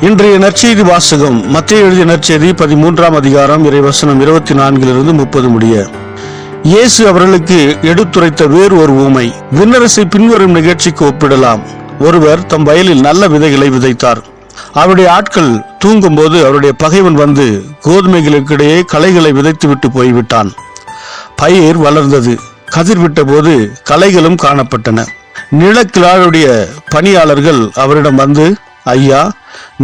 இன்றைய நற்செய்தி வாசகம் மத்தேயு எழுதிய நற்செய்தி 13ஆம் அதிகாரம் இறைவசனம் 24 30 முடிய. இயேசு அவர்களுக்கு எடுத்துரைத்த வேறு ஒரு ஊமை விண்ணரசை பின்வரும் நிகழ்ச்சிக்கு ஒப்பிடலாம். ஒருவர் தம் வயலில் நல்ல விதைகளை விதைத்தார். அவருடைய ஆட்கள் தூங்கும் போது அவருடைய பகைவன் வந்து கோதுமைகளுக்கிடையே களைகளை விதைத்துவிட்டு போய்விட்டான். பயிர் வளர்ந்தது. கதிர் விட்ட போது களைகளும் காணப்பட்டன. நிலக்கிழாருடைய பணியாளர்கள் அவரிடம் வந்து, ஐயா,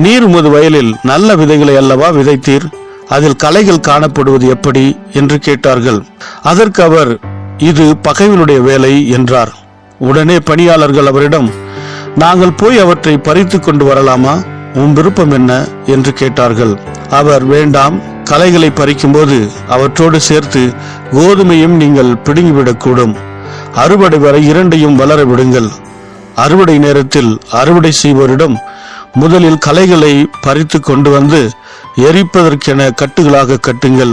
நீர் உமது வயலில் நல்ல விதைகளை அல்லவா விதைத்தீர், அதில் களைகள் காணப்படுவது எப்படி என்று கேட்டார்கள். அதற்கு அவர், இது பகைவனுடைய வேலை என்றார். உடனே பணியாளர்கள் அவரிடம், நாங்கள் போய் அவற்றை பறித்து கொண்டு வரலாமா, உன் விருப்பம் என்ன என்று கேட்டார்கள். அவர், வேண்டாம், களைகளை பறிக்கும்போது அவற்றோடு சேர்த்து கோதுமையும் நீங்கள் பிடுங்கிவிடக்கூடும். அறுவடை வரை இரண்டையும் வளர விடுங்கள். அறுவடை நேரத்தில் அறுவடை செய்வோரிடம், முதலில் களைகளை பறித்து கொண்டு வந்து எரிப்பதற்கென கட்டுகளாக கட்டுங்கள்,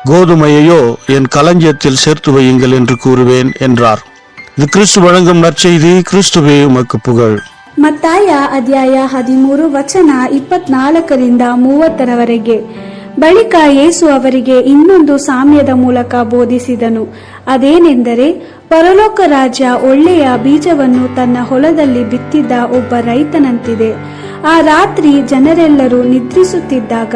கோதுமையையோ என் களஞ்சியத்தில் சேர்த்து வையுங்கள் என்று கூறுவேன் என்றார். இது கிறிஸ்து வழங்கும் நற்செய்தி. கிறிஸ்துவே உமக்கு புகழ். ಮತ್ತಾಯ ಅಧ್ಯಾಯ 13 ವಚನ 24-30 ಬಳಿಕ ಯೇಸು ಅವರಿಗೆ ಇನ್ನೊಂದು ಸಾಮ್ಯದ ಮೂಲಕ ಬೋಧಿಸಿದನು. ಅದೇನೆಂದರೆ, ಪರಲೋಕ ರಾಜ್ಯ ಒಳ್ಳೆಯ ಬೀಜವನ್ನು ತನ್ನ ಹೊಲದಲ್ಲಿ ಬಿತ್ತಿದ್ದ ಒಬ್ಬ ರೈತನಂತಿದೆ. ಆ ರಾತ್ರಿ ಜನರೆಲ್ಲರೂ ನಿದ್ರಿಸುತ್ತಿದ್ದಾಗ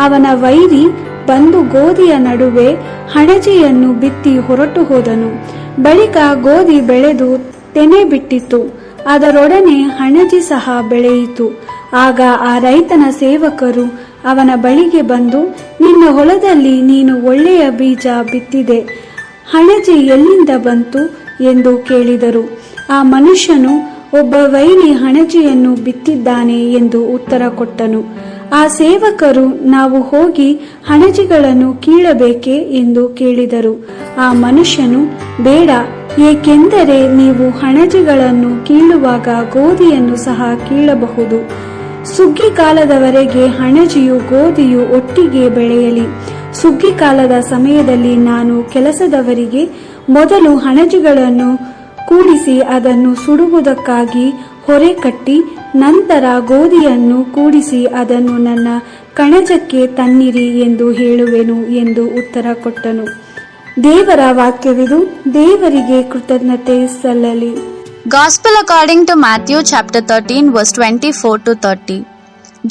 ಅವನ ವೈರಿ ಬಂದು ಗೋಧಿಯ ನಡುವೆ ಹಣಜೆಯನ್ನು ಬಿತ್ತಿ ಹೊರಟು ಹೋದನು. ಬಳಿಕ ಗೋಧಿ ಬೆಳೆದು ತೆನೆ ಬಿಟ್ಟಿತು. ಅದರೊಡನೆ ಹಣಜಿ ಸಹ ಬೆಳೆಯಿತು. ಆಗ ಆ ರೈತನ ಸೇವಕರು ಅವನ ಬಳಿಗೆ ಬಂದು, ನಿನ್ನ ಹೊಲದಲ್ಲಿ ನೀನು ಒಳ್ಳೆಯ ಬೀಜ ಬಿತ್ತಿದೆ, ಹಣಜಿ ಎಲ್ಲಿಂದ ಬಂತು ಎಂದು ಕೇಳಿದರು. ಆ ಮನುಷ್ಯನು, ಒಬ್ಬ ವೈರಿ ಹಣಜಿಯನ್ನು ಬಿತ್ತಿದ್ದಾನೆ ಎಂದು ಉತ್ತರ ಕೊಟ್ಟನು. ಆ ಸೇವಕರು, ನಾವು ಹೋಗಿ ಹಣಜಿಗಳನ್ನು ಕೀಳಬೇಕೆ ಎಂದು ಕೇಳಿದರು. ಆ ಮನುಷ್ಯನು, ಬೇಡ, ಏಕೆಂದರೆ ನೀವು ಹಣಜಿಗಳನ್ನು ಕೀಳುವಾಗ ಗೋಧಿಯನ್ನು ಸಹ ಕೀಳಬಹುದು. ಸುಗ್ಗಿ ಕಾಲದವರೆಗೆ ಹಣಜಿಯು ಗೋಧಿಯು ಒಟ್ಟಿಗೆ ಬೆಳೆಯಲಿ. ಸುಗ್ಗಿ ಕಾಲದ ಸಮಯದಲ್ಲಿ ನಾನು ಕೆಲಸದವರಿಗೆ ಮೊದಲು ಹಣಜಿಗಳನ್ನು ಕೂಡಿಸಿ ಅದನ್ನು ಸುಡುವುದಕ್ಕಾಗಿ ಹೊರೆ ಕಟ್ಟಿ, ನಂತರ ಗೋಧಿಯನ್ನು ಕೂಡಿಸಿ ಅದನ್ನು ನನ್ನ ಕಣಜಕ್ಕೆ ತನ್ನಿರಿ ಎಂದು ಹೇಳುವೆನು ಎಂದು ಉತ್ತರ ಕೊಟ್ಟನು. ದೇವರ ವಾಕ್ಯವಿದು. ದೇವರಿಗೆ ಕೃತಜ್ಞತೆ ಸಲ್ಲಲಿ. Gospel according to Matthew chapter 13 verse 24-30.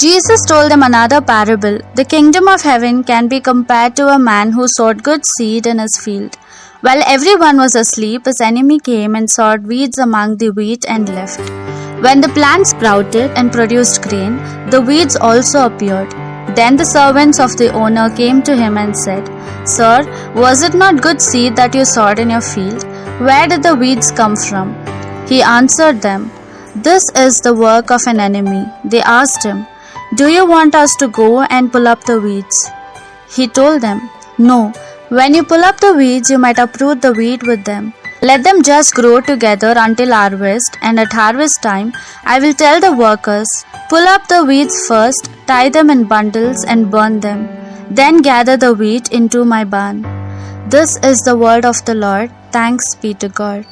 Jesus told them another parable. The kingdom of heaven can be compared to a man who sowed good seed in his field. While everyone was asleep, his enemy came and sowed weeds among the wheat and left. When the plant sprouted and produced grain, the weeds also appeared. Then the servants of the owner came to him and said, Sir, was it not good seed that you sowed in your field? Where did the weeds come from? He answered them, This is the work of an enemy. They asked him, Do you want us to go and pull up the weeds? He told them, No. When you pull up the weeds, you might uproot the wheat with them. Let them just grow together until harvest, and at harvest time I will tell the workers, Pull up the weeds first, tie them in bundles and burn them. Then gather the wheat into my barn. This is the word of the Lord. Thanks be to God.